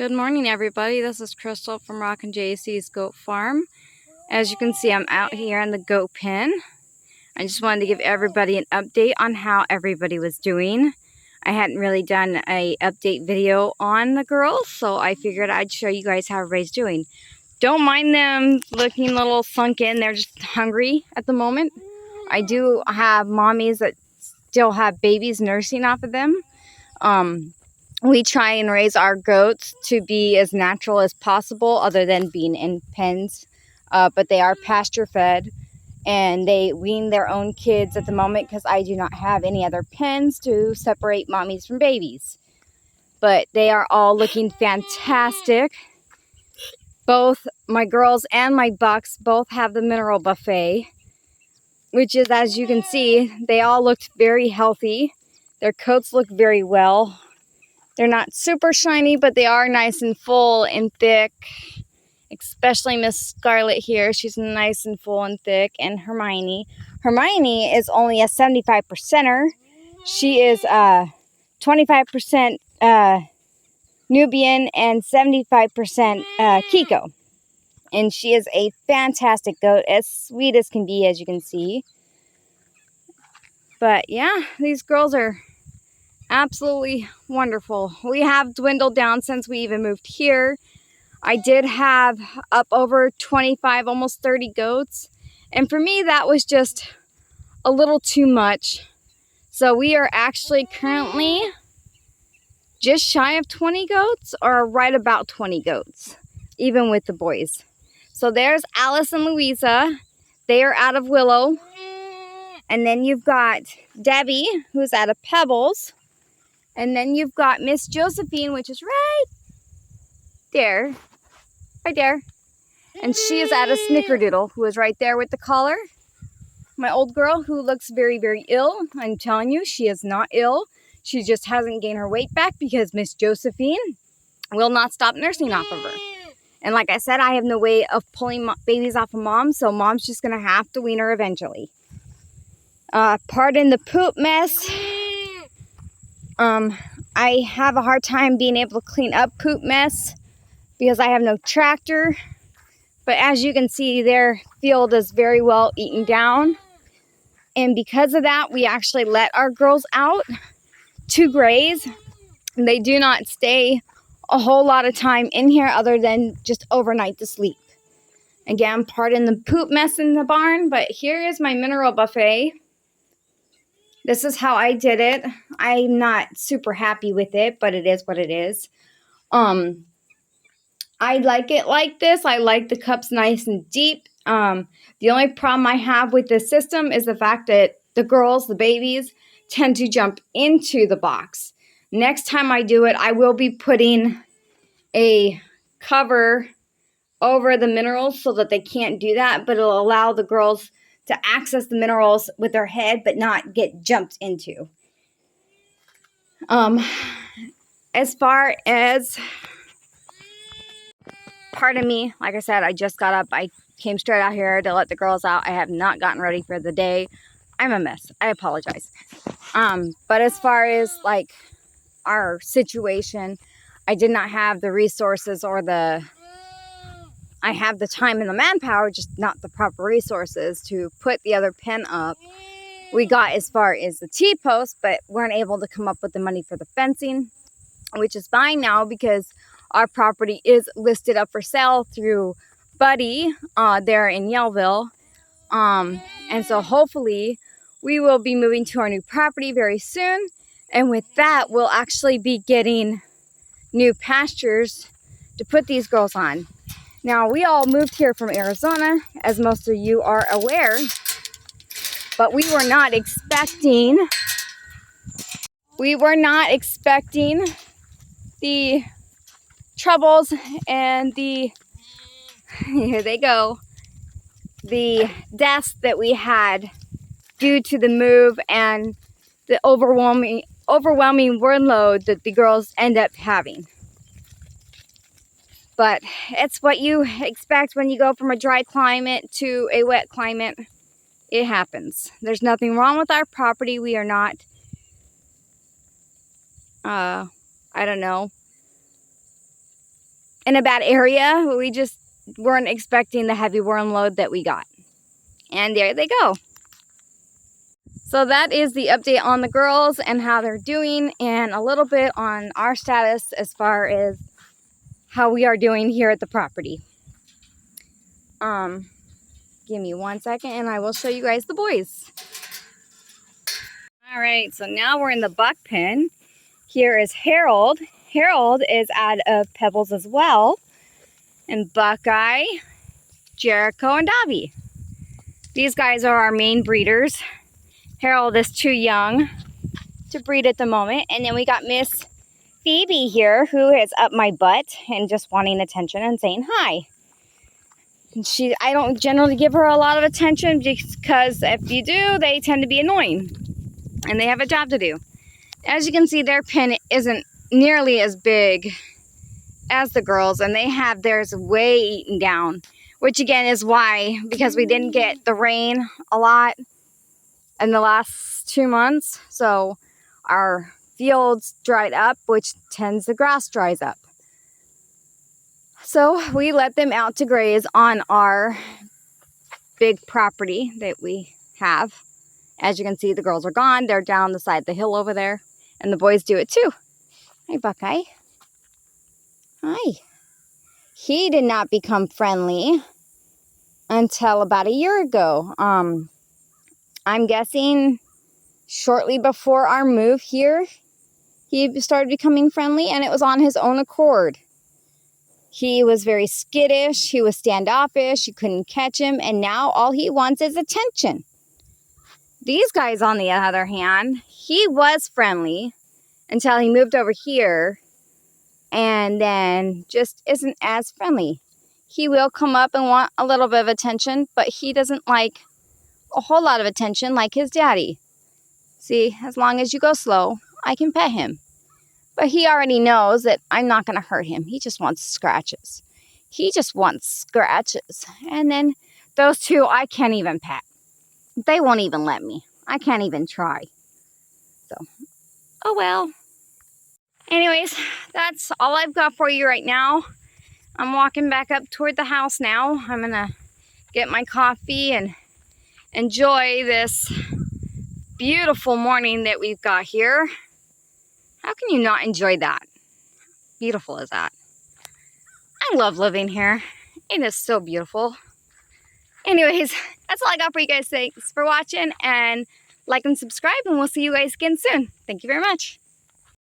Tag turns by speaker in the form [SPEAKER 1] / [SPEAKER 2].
[SPEAKER 1] Good morning, everybody. This is Crystal from Rockin' JC's Goat Farm. As you can see, I'm out here in the goat pen. I just wanted to give everybody an update on how everybody was doing. I hadn't really done a update video on the girls, so I figured I'd show you guys how everybody's doing. Don't mind them looking a little sunken. They're just hungry at the moment. I do have mommies that still have babies nursing off of them. We try and raise our goats to be as natural as possible other than being in pens. But they are pasture fed and they wean their own kids at the moment because I do not have any other pens to separate mommies from babies. But they are all looking fantastic. Both my girls and my bucks both have the mineral buffet, which is, as you can see, they all looked very healthy. Their coats look very well. They're not super shiny, but they are nice and full and thick. Especially Miss Scarlet here. She's nice and full and thick. And Hermione. Hermione is only a 75%er. She is 25% Nubian and 75% Kiko. And she is a fantastic goat. As sweet as can be, as you can see. But yeah, these girls are absolutely wonderful. We have dwindled down since we even moved here. I did have up over 25, almost 30 goats. And for me, that was just a little too much. So we are actually currently just shy of 20 goats, or right about 20 goats, even with the boys. So there's Alice and Louisa. They are out of Willow. And then you've got Debbie, who's out of Pebbles. And then you've got Miss Josephine, which is right there. Right there. And she is at a Snickerdoodle, who is right there with the collar. My old girl, who looks very, very ill. I'm telling you, she is not ill. She just hasn't gained her weight back because Miss Josephine will not stop nursing off of her. And like I said, I have no way of pulling babies off of mom, so mom's just going to have to wean her eventually. Pardon the poop mess. I have a hard time being able to clean up poop mess because I have no tractor. But as you can see, their field is very well eaten down. And because of that, we actually let our girls out to graze. They do not stay a whole lot of time in here other than just overnight to sleep. Again, pardon the poop mess in the barn, but here is my mineral buffet. This is how I did it. I'm not super happy with it, but it is what it is. I like it like this. I like the cups nice and deep. The only problem I have with this system is the fact that the girls, the babies, tend to jump into the box. Next time I do it, I will be putting a cover over the minerals so that they can't do that, but it'll allow the girls to access the minerals with their head but not get jumped into. As far as, pardon me, like I said, I just got up. I came straight out here to let the girls out. I have not gotten ready for the day. I'm a mess. I apologize. But as far as like our situation, I did not have the resources or I have the time and the manpower, just not the proper resources to put the other pen up. We got as far as the T-post, but weren't able to come up with the money for the fencing, which is fine now because our property is listed up for sale through Buddy there in Yellville. And so hopefully we will be moving to our new property very soon. And with that, we'll actually be getting new pastures to put these girls on. Now, we all moved here from Arizona, as most of you are aware, but we were not expecting the troubles and the, here they go, the deaths that we had due to the move and the overwhelming workload that the girls end up having. But it's what you expect when you go from a dry climate to a wet climate. It happens. There's nothing wrong with our property. We are not, I don't know, in a bad area. We just weren't expecting the heavy worm load that we got. And there they go. So that is the update on the girls and how they're doing, and a little bit on our status as far as how we are doing here at the property. Give me 1 second and I will show you guys the boys. All right, so now we're in the buck pen. Here is Harold. Harold is out of Pebbles as well. And Buckeye, Jericho, and Dobby. These guys are our main breeders. Harold is too young to breed at the moment. And then we got Miss Phoebe here, who is up my butt and just wanting attention and saying hi. And I don't generally give her a lot of attention because if you do, they tend to be annoying. And they have a job to do. As you can see, their pen isn't nearly as big as the girls, and they have theirs way eaten down, which again is why, because we didn't get the rain a lot in the last 2 months, so our fields dried up, which tends the grass dries up. So we let them out to graze on our big property that we have. As you can see, the girls are gone. They're down the side of the hill over there, and the boys do it too. Hi, Buckeye. Hi. He did not become friendly until about a year ago. I'm guessing shortly before our move here, he started becoming friendly, and it was on his own accord. He was very skittish. He was standoffish. You couldn't catch him, and now all he wants is attention. These guys, on the other hand, he was friendly until he moved over here, and then just isn't as friendly. He will come up and want a little bit of attention, but he doesn't like a whole lot of attention like his daddy. See, as long as you go slow, I can pet him. But he already knows that I'm not going to hurt him. He just wants scratches. He just wants scratches. And then those two I can't even pet. They won't even let me. I can't even try. So, oh well. Anyways, that's all I've got for you right now. I'm walking back up toward the house now. I'm going to get my coffee and enjoy this beautiful morning that we've got here. How can you not enjoy that? Beautiful is that? I love living here. It is so beautiful. Anyways, that's all I got for you guys. Thanks for watching, and like and subscribe, and we'll see you guys again soon. Thank you very much.